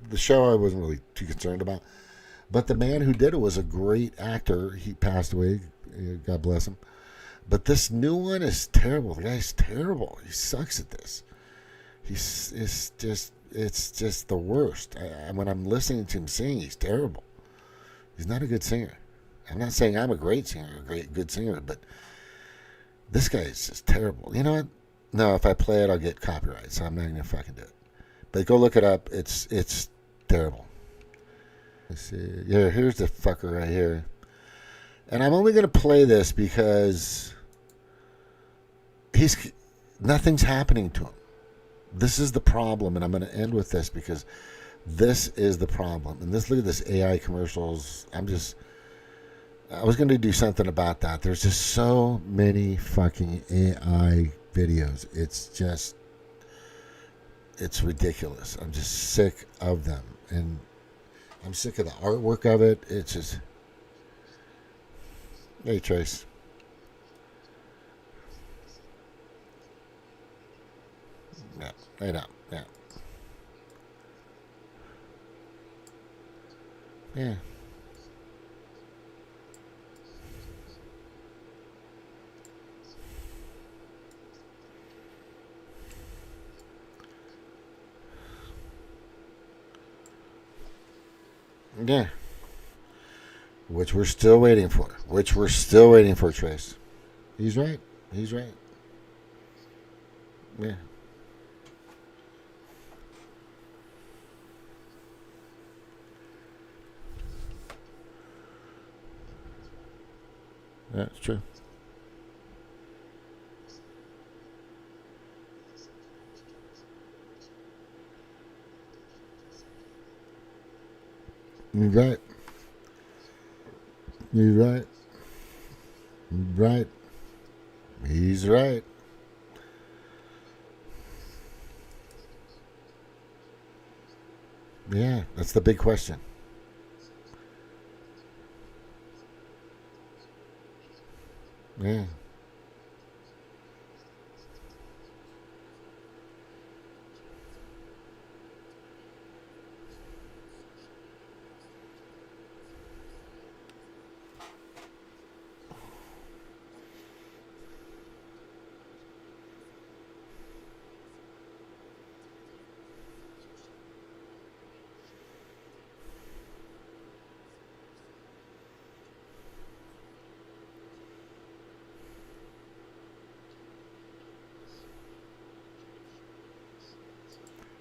The show I wasn't really too concerned about. But the man who did it was a great actor. He passed away. God bless him. But this new one is terrible. The guy's terrible. He sucks at this. It's just the worst. When I'm listening to him sing, he's terrible. He's not a good singer. I'm not saying I'm a great singer, good singer, but this guy is just terrible. You know what? No, if I play it, I'll get copyright, so I'm not going to fucking do it. But go look it up. It's terrible. Let's see. Here's the fucker right here. And I'm only going to play this because nothing's happening to him. This is the problem, and I'm going to end with this because this is the problem. And look at this AI commercials. I was going to do something about that. There's just so many fucking AI videos. It's ridiculous. I'm just sick of them. And I'm sick of the artwork of it. It's just... Hey, Trace. Yeah, right up. Yeah. Yeah. Yeah. Which we're still waiting for. Trace. He's right. Yeah. That's true. You're right. Right. He's right. Yeah, that's the big question. Yeah.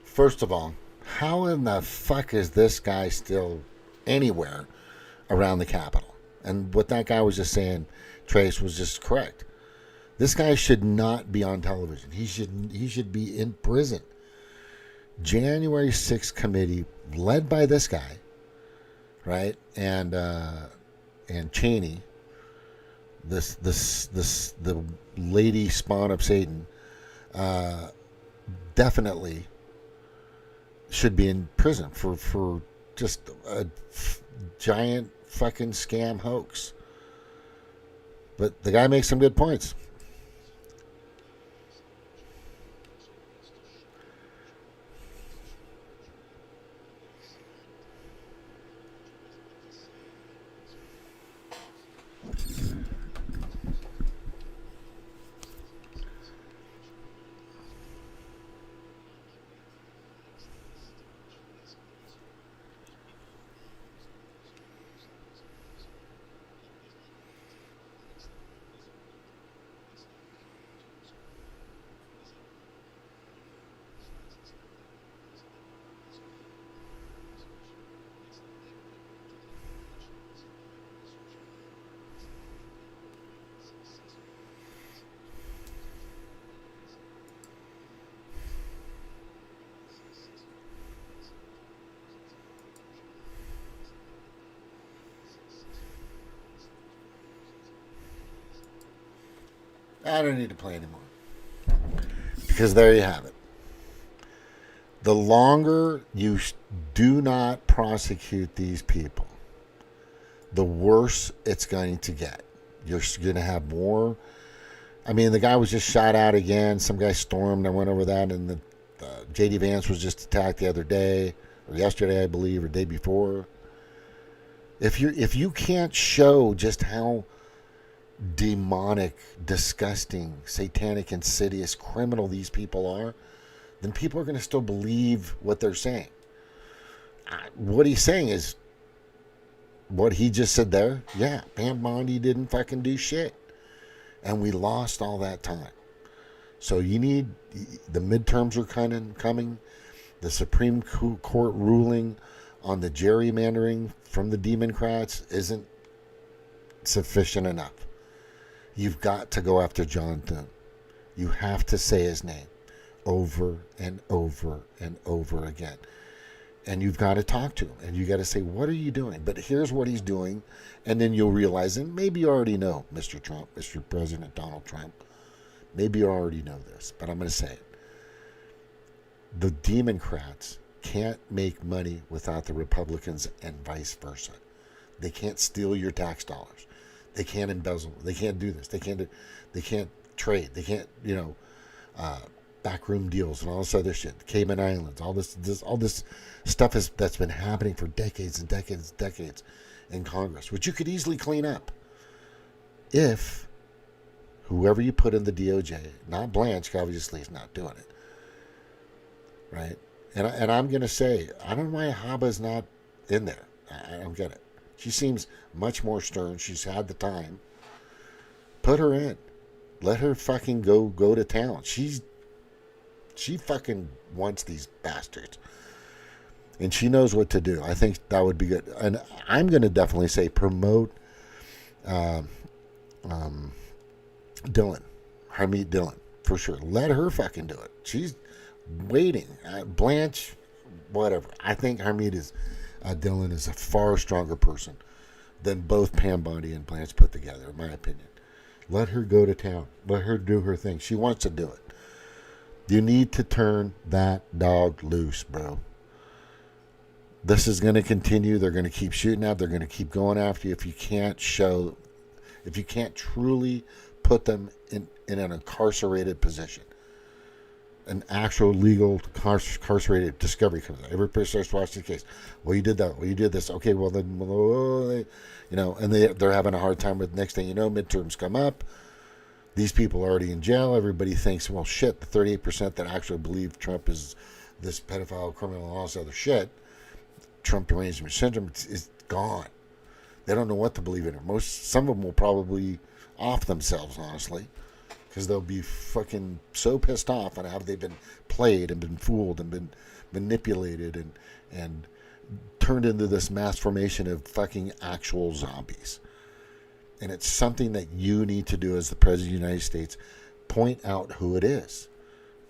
First of all, how in the fuck is this guy still anywhere around the Capitol? And what that guy was just saying, Trace, was just correct. This guy should not be on television. He should be in prison. January 6th committee led by this guy, right? And Cheney, the lady spawn of Satan, definitely should be in prison for just a giant fucking scam hoax. But the guy makes some good points. I don't need to play anymore. Because there you have it. The longer you do not prosecute these people, the worse it's going to get. You're going to have more. I mean, the guy was just shot out again. Some guy stormed. I went over that. And the J.D. Vance was just attacked the other day, or yesterday, I believe, or day before. If you can't show just how demonic, disgusting, satanic, insidious, criminal these people are, then people are going to still believe what they're saying. What he's saying is what he just said there. Yeah, Pam Bondi didn't fucking do shit. And we lost all that time. So you need, the midterms are coming. The Supreme Court ruling on the gerrymandering from the Demoncrats isn't sufficient enough. You've got to go after John Thune. You have to say his name over and over and over again. And you've got to talk to him. And you got to say, what are you doing? But here's what he's doing. And then you'll realize, and maybe you already know, Mr. Trump, Mr. President Donald Trump. Maybe you already know this, but I'm going to say it. The Demoncrats can't make money without the Republicans and vice versa. They can't steal your tax dollars. They can't embezzle. They can't do this. They can't trade. They can't, backroom deals and all this other shit. The Cayman Islands, all this stuff that's been happening for decades and decades and decades in Congress, which you could easily clean up if whoever you put in the DOJ, not Blanche, obviously is not doing it, right? And I'm going to say, I don't know why Haba's not in there. I don't get it. She seems much more stern. She's had the time. Put her in. Let her fucking go to town. She fucking wants these bastards. And she knows what to do. I think that would be good. And I'm going to definitely say promote Harmeet Dillon, for sure. Let her fucking do it. She's waiting. Blanche, whatever. I think Harmeet Dillon is a far stronger person than both Pam Bondi and Blanche put together, in my opinion. Let her go to town. Let her do her thing. She wants to do it. You need to turn that dog loose, bro. This is going to continue. They're going to keep shooting at. They're going to keep going after you if you can't truly put them in an incarcerated position. An actual legal incarcerated discovery comes out. Everybody starts watching the case. Well, you did that. Well, you did this. Okay, well then, and they're having a hard time with. Next thing you know, midterms come up. These people are already in jail. Everybody thinks, well, shit, the 38% that actually believe Trump is this pedophile, criminal, and all this other shit, Trump derangement syndrome, is gone. They don't know what to believe in. Some of them will probably off themselves, honestly, because they'll be fucking so pissed off on how they've been played and been fooled and been manipulated and turned into this mass formation of fucking actual zombies. And it's something that you need to do as the President of the United States. Point out who it is.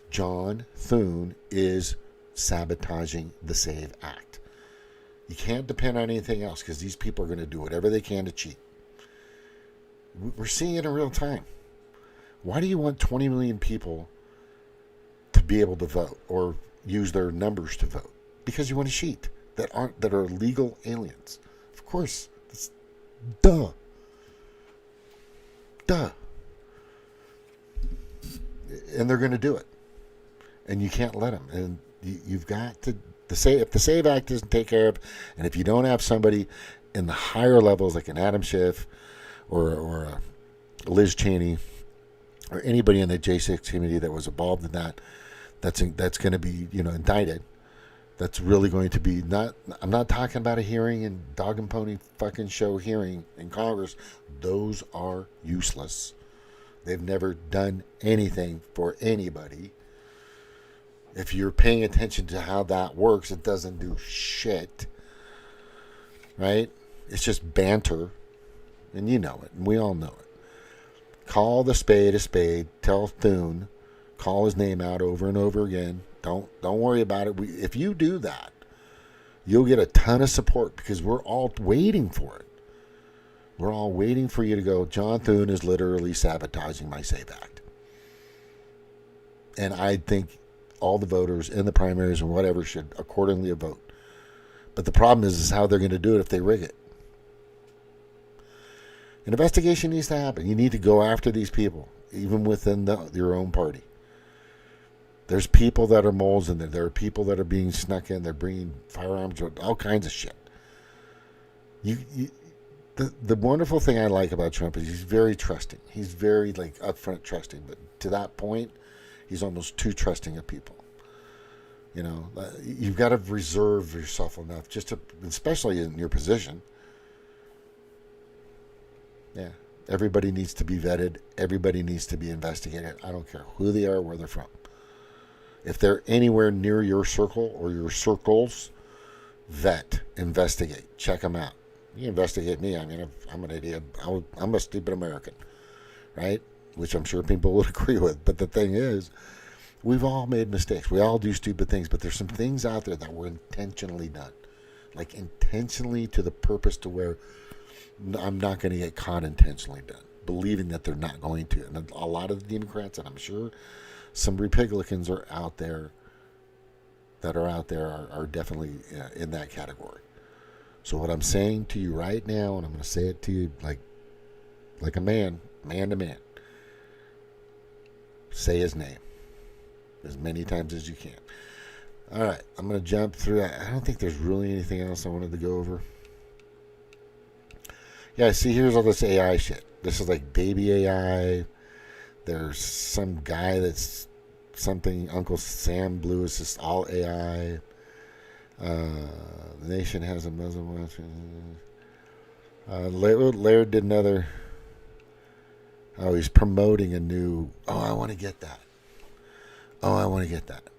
John Thune is sabotaging the SAVE Act. You can't depend on anything else because these people are going to do whatever they can to cheat. We're seeing it in real time. Why do you want 20 million people to be able to vote or use their numbers to vote? Because you want to cheat that are legal aliens. Of course. Duh. And they're going to do it. And you can't let them. And you've got to say, if the SAVE Act doesn't take care of, and if you don't have somebody in the higher levels like an Adam Schiff or a Liz Cheney or anybody in the J6 committee that was involved in that's going to be indicted. That's really going to be I'm not talking about a hearing and dog and pony fucking show hearing in Congress. Those are useless. They've never done anything for anybody. If you're paying attention to how that works, it doesn't do shit. Right? It's just banter. And you know it. And we all know it. Call the spade a spade. Tell Thune. Call his name out over and over again. Don't worry about it. If you do that, you'll get a ton of support because we're all waiting for it. We're all waiting for you to go, John Thune is literally sabotaging my SAVE Act. And I think all the voters in the primaries and whatever should accordingly vote. But the problem is how they're going to do it if they rig it. An investigation needs to happen. You need to go after these people, even within your own party. There's people that are moles in there. There are people that are being snuck in. They're bringing firearms, all kinds of shit. The wonderful thing I like about Trump is he's very trusting. He's very upfront trusting. But to that point, he's almost too trusting of people. You've got to reserve yourself enough, especially in your position. Yeah, everybody needs to be vetted. Everybody needs to be investigated. I don't care who they are, where they're from. If they're anywhere near your circle or your circles, vet, investigate, check them out. You investigate me. I mean, I'm an idiot. I'm a stupid American, right? Which I'm sure people would agree with. But the thing is, we've all made mistakes. We all do stupid things. But there's some things out there that were intentionally done. Intentionally to the purpose to where I'm not going to get caught intentionally done. Believing that they're not going to. And a lot of the Democrats, and I'm sure some Repiglicans are out there, are definitely in that category. So what I'm saying to you right now, and I'm going to say it to you like a man to man, say his name as many times as you can. All right, I'm going to jump through. I don't think there's really anything else I wanted to go over. Yeah, see, here's all this AI shit. This is like baby AI. There's some guy that's something, Uncle Sam Blue is just all AI. The nation has a Muslim watch. Laird did another. Oh, he's promoting a new. Oh, I want to get that.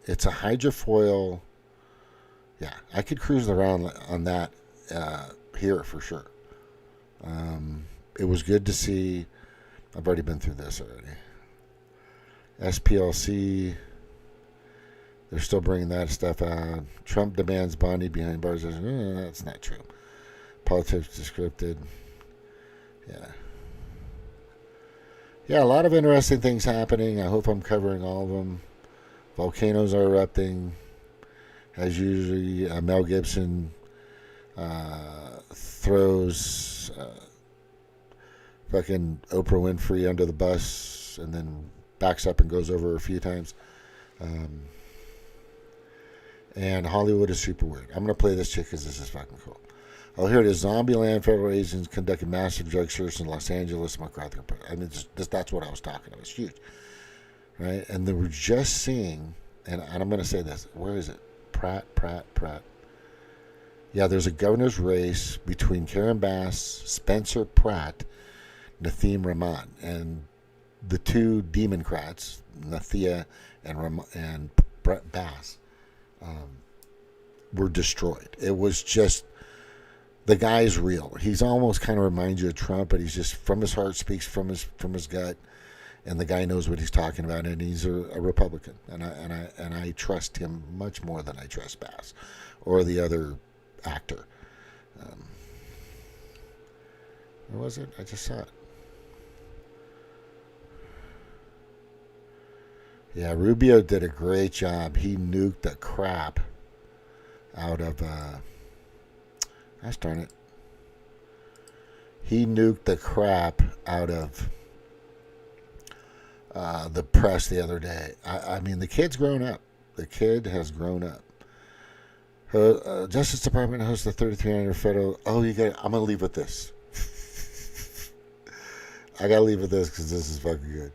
It's a hydrofoil. Yeah, I could cruise around on that here for sure. It was good to see. I've already been through this already. SPLC. They're still bringing that stuff out. Trump demands Bondi behind bars. That's not true. Politics descripted. Yeah. Yeah, a lot of interesting things happening. I hope I'm covering all of them. Volcanoes are erupting. As usually, Mel Gibson throws fucking Oprah Winfrey under the bus and then backs up and goes over a few times. And Hollywood is super weird. I'm going to play this chick because this is fucking cool. Oh, here it is. Zombieland. Federal agents conducted massive drug search in Los Angeles. McCarthy. I mean, that's what I was talking about. It's huge. Right? And they were just seeing, and I'm going to say this. Where is it? Pratt. Yeah, there's a governor's race between Karen Bass, Spencer Pratt, Nathim Rahman. And the two Demoncrats, Nathia and Bass, were destroyed. It was just, the guy's real. He's almost kind of reminds you of Trump, but he's just from his heart, speaks from his gut, and the guy knows what he's talking about, and he's a Republican, and I trust him much more than I trust Bass or the other actor. Where was it? I just saw it. Yeah, Rubio did a great job. He nuked the crap out of, gosh darn it. He nuked the crap out of the press the other day. I mean, the kid's grown up. The kid has grown up. Justice Department hosts the 3300 federal. Oh, I'm going to leave with this. I got to leave with this because this is fucking good.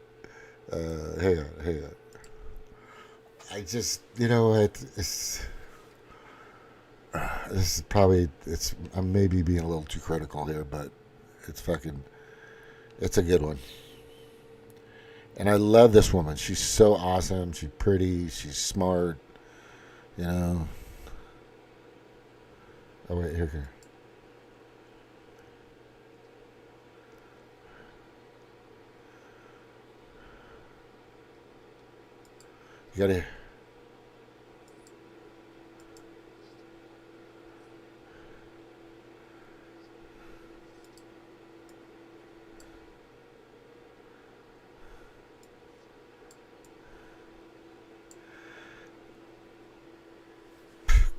Hang on. I just, this is probably, I'm maybe being a little too critical here, but it's a good one. And I love this woman. She's so awesome. She's pretty. She's smart. Oh, wait, here. You gotta.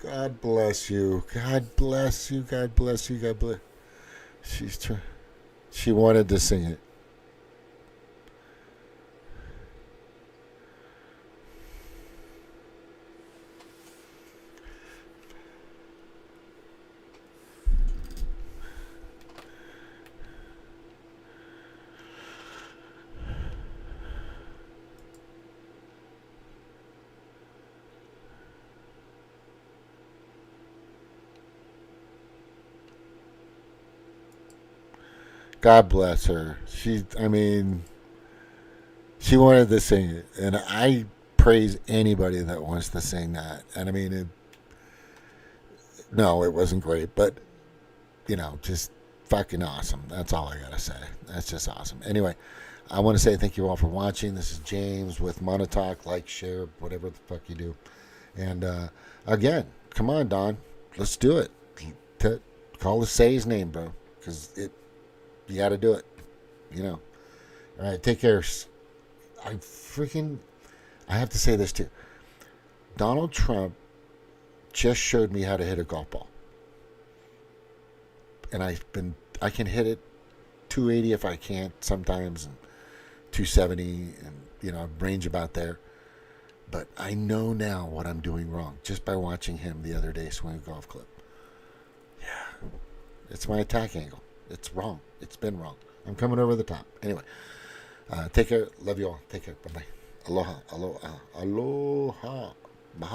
God bless you. God bless you. God bless you. God bless. She's trying. She wanted to sing it. God bless her. I mean, she wanted to sing it, and I praise anybody that wants to sing that. And I mean, no, it wasn't great, but just fucking awesome. That's all I gotta say. That's just awesome. Anyway, I want to say thank you all for watching. This is James with Monotalk. Like, share, whatever the fuck you do. And again, come on, Don, let's do it. Call the Say's name, bro, because you got to do it. All right, take care. I have to say this too. Donald Trump just showed me how to hit a golf ball, and I can hit it 280 if I can't sometimes, and 270, and range about there. But I know now what I'm doing wrong just by watching him the other day swing a golf club. Yeah, it's my attack angle. It's wrong. It's been wrong. I'm coming over the top. Anyway, take care. Love you all. Take care. Bye-bye. Aloha. Aloha. Aloha.